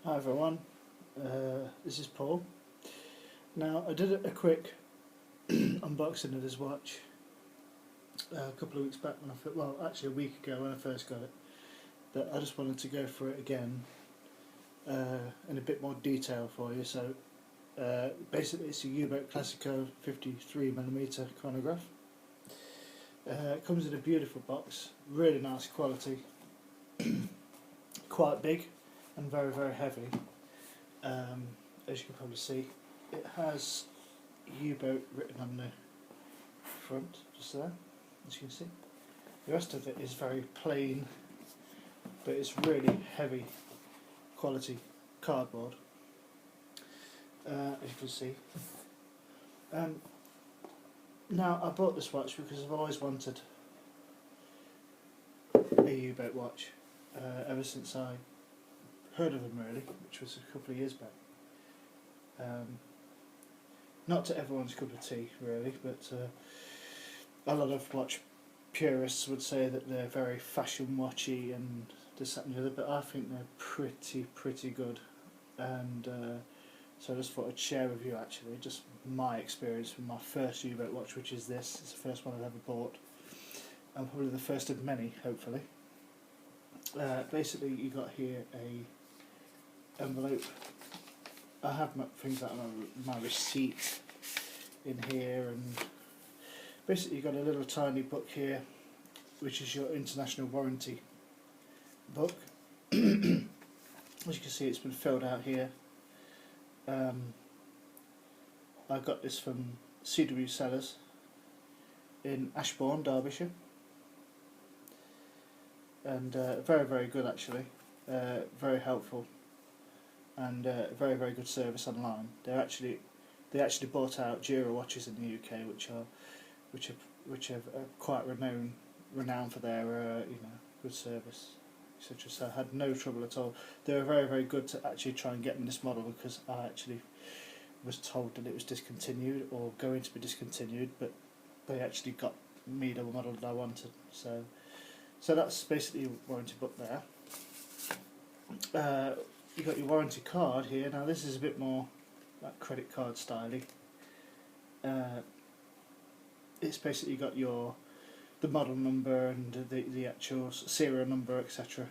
Hi everyone, this is Paul. Now I did a quick unboxing of this watch a couple of weeks back when actually a week ago when I first got it, but I just wanted to go through it again in a bit more detail for you. So basically it's a U-BOAT Classico 53mm chronograph. It comes in a beautiful box, really nice quality, quite big and very very heavy. As you can probably see, it has U-BOAT written on the front, just there, as you can see. The rest of it is very plain, but it's really heavy quality cardboard, as you can see. Now I bought this watch because I've always wanted a U-BOAT watch ever since I heard of them, really, which was a couple of years back. Not to everyone's cup of tea, really, but a lot of watch purists would say that they're very fashion watchy and this, that and the other, but I think they're pretty good. And so I just thought I'd share with you actually just my experience with my first U-BOAT watch, which is this. It's the first one I've ever bought, and probably the first of many, hopefully. Basically you got here a envelope. I have things like my receipt in here, and basically you've got a little tiny book here which is your international warranty book. As you can see, it's been filled out here. I got this from CW Sellers in Ashbourne, Derbyshire, and very good actually, very helpful, and very good service online. They actually bought out Jura watches in the UK, which are quite renowned for their good service, etc. So I had no trouble at all. They were very good to actually try and get me this model, because I actually was told that it was discontinued or going to be discontinued, but they actually got me the model that I wanted. So that's basically your warranty book there. You got your warranty card here. Now this is a bit more like credit card styly. It's basically got the model number and the actual serial number, etc.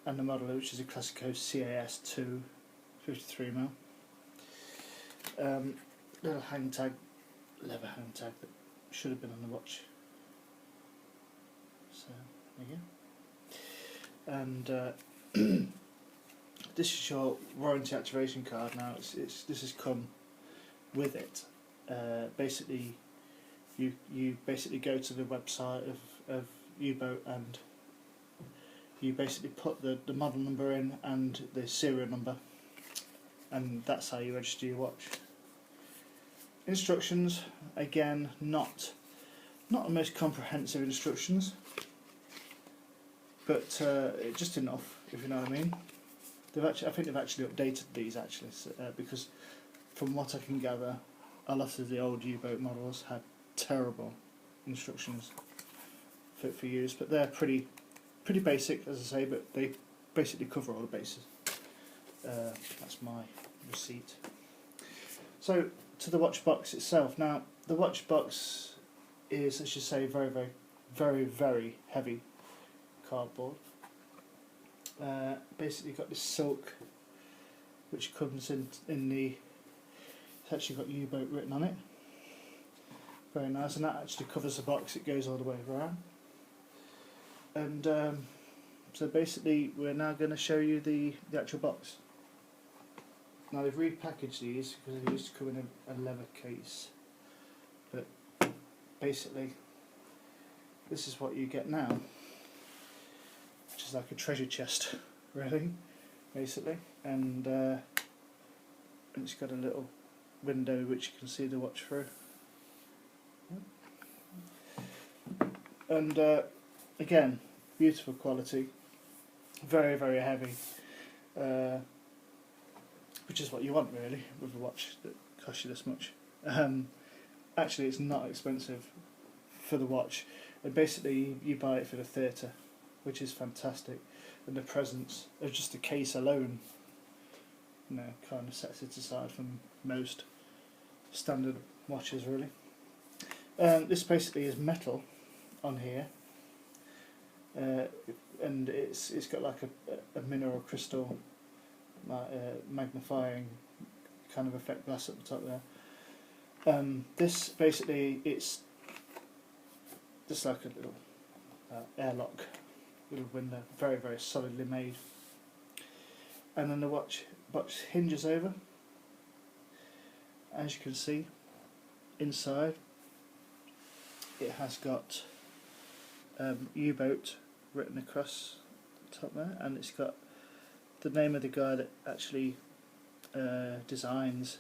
And the model, which is a Classico CAS2 53mm. Little hang tag, leather hang tag that should have been on the watch. So there you go. And this is your warranty activation card. Now this has come with it. Basically, you basically go to the website of U-BOAT, and you basically put the model number in and the serial number, and that's how you register your watch. Instructions, again, not the most comprehensive instructions, but just enough, if you know what I mean. I think they've actually updated these actually, because from what I can gather, a lot of the old U-BOAT models had terrible instructions for use, but they're pretty basic, as I say, but they basically cover all the bases. That's my receipt. So to the watch box itself. Now the watch box is, as you say, very heavy cardboard. Basically got this silk which comes in the, it's actually got U-BOAT written on it, very nice, and that actually covers the box. It goes all the way around. And so basically we're now going to show you the actual box. Now they've repackaged these because they used to come in a leather case, but basically this is what you get now, which is like a treasure chest, really, basically, and it's got a little window which you can see the watch through. And again, beautiful quality, very heavy, which is what you want really with a watch that costs you this much. Actually, it's not expensive for the watch, and basically you buy it for the theatre, which is fantastic, and the presence of just the case alone kind of sets it aside from most standard watches really. This basically is metal on here, and it's got like a mineral crystal magnifying kind of effect glass at the top there. This basically, it's just like a little airlock, little window, very very solidly made. And then the watch hinges over, as you can see. Inside it has got U-BOAT written across the top there, and it's got the name of the guy that actually designs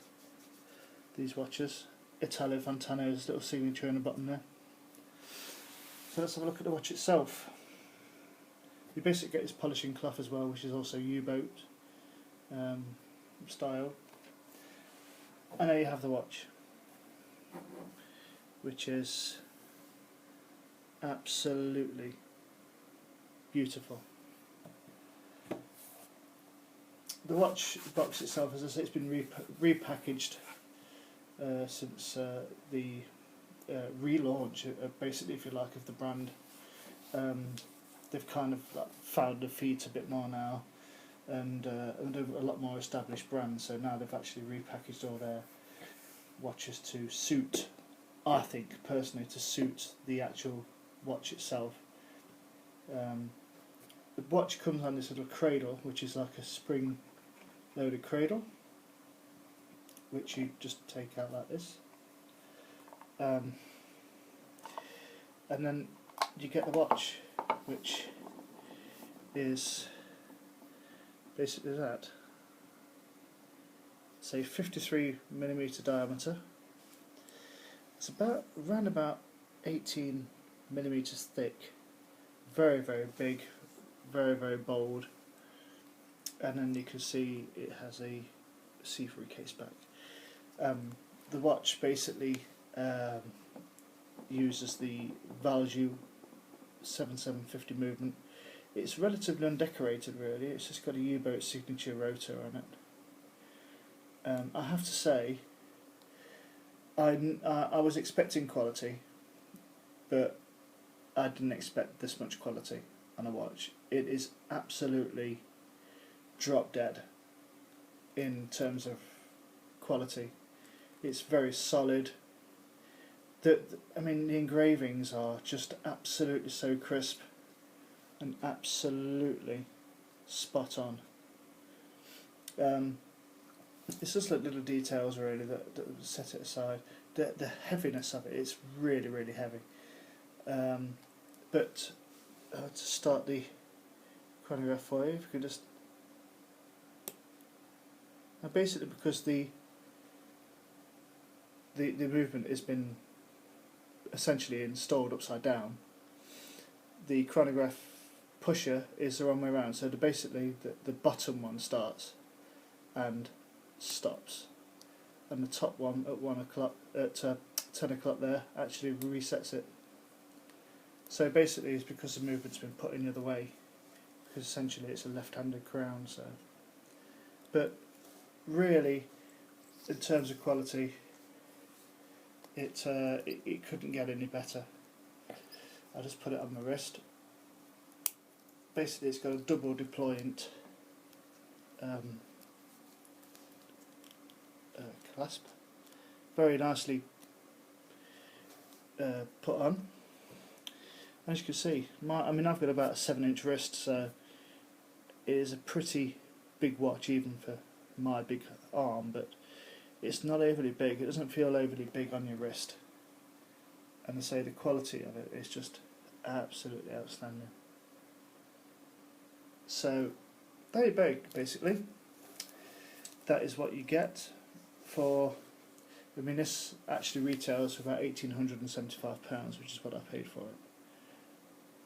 these watches, Italo Fontano's little signature on the bottom there. So let's have a look at the watch itself. You basically get this polishing cloth as well, which is also U-BOAT style. And there you have the watch, which is absolutely beautiful. The watch box itself, as I say, it's been repackaged since the relaunch, basically, if you like, of the brand. They've kind of found their feet a bit more now, and they're a lot more established brand. So now they've actually repackaged all their watches to suit, I think personally, to suit the actual watch itself. The watch comes on this little cradle, which is like a spring-loaded cradle, which you just take out like this, and then you get the watch, which is basically that. It's a 53mm diameter. It's around about 18mm thick. Very very big, very very bold. And then you can see it has a see-through case back. The watch basically uses the Value 7750 movement. It's relatively undecorated really, it's just got a U-BOAT signature rotor on it. I have to say, I was expecting quality, but I didn't expect this much quality on a watch. It is absolutely drop dead in terms of quality. It's very solid. I mean, the engravings are just absolutely so crisp and absolutely spot on. It's just like little details really that set it aside. The heaviness of it, it's really really heavy. But to start the chronograph for you, if you could just... Now basically, because the movement has been essentially installed upside down, the chronograph pusher is the wrong way around, so basically the bottom one starts and stops, and the top one at 10 o'clock there actually resets it. So basically it's because the movement's been put in the other way, because essentially it's a left-handed crown. So, but really, in terms of quality, it couldn't get any better. I'll just put it on my wrist. Basically it's got a double deployant clasp, very nicely put on. As you can see, I've got about a 7-inch wrist, so it is a pretty big watch even for my big arm, but it's not overly big. It doesn't feel overly big on your wrist, and I say the quality of it is just absolutely outstanding. So very big, basically. That is what you get for... I mean, this actually retails for about £1,875, which is what I paid for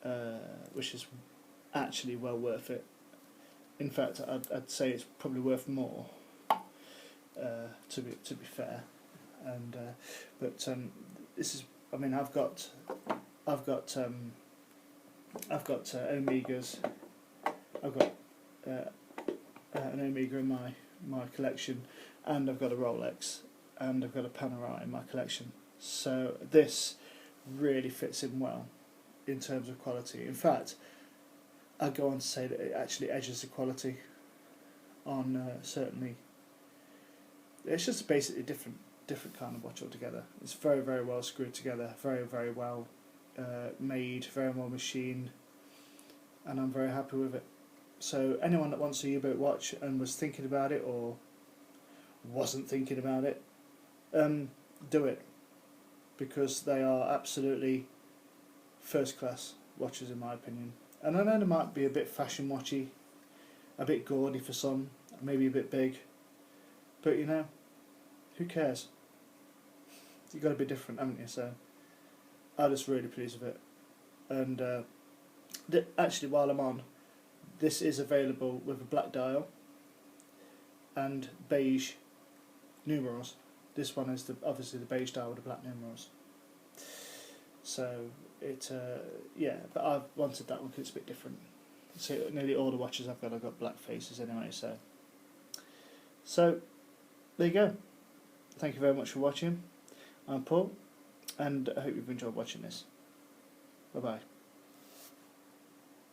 it, which is actually well worth it. In fact, I'd say it's probably worth more, to be fair. And but this is... I mean, I've got Omegas. I've got an Omega in my collection, and I've got a Rolex, and I've got a Panerai in my collection. So this really fits in well in terms of quality. In fact, I'd go on to say that it actually edges the quality on certainly. It's just basically different kind of watch altogether. It's very, very well screwed together, very, very well made, very well machined, and I'm very happy with it. So anyone that wants a U-BOAT watch and was thinking about it or wasn't thinking about it, do it, because they are absolutely first class watches in my opinion. And I know they might be a bit fashion watchy, a bit gaudy for some, maybe a bit big, but you know, who cares? You've got to be different, haven't you? So I'm just really pleased with it. And actually, while I'm on, this is available with a black dial and beige numerals. This one is obviously the beige dial with the black numerals. So it, yeah, but I've wanted that one because it's a bit different. So nearly all the watches I've got black faces anyway. So there you go. Thank you very much for watching. I'm Paul, and I hope you've enjoyed watching this. Bye bye.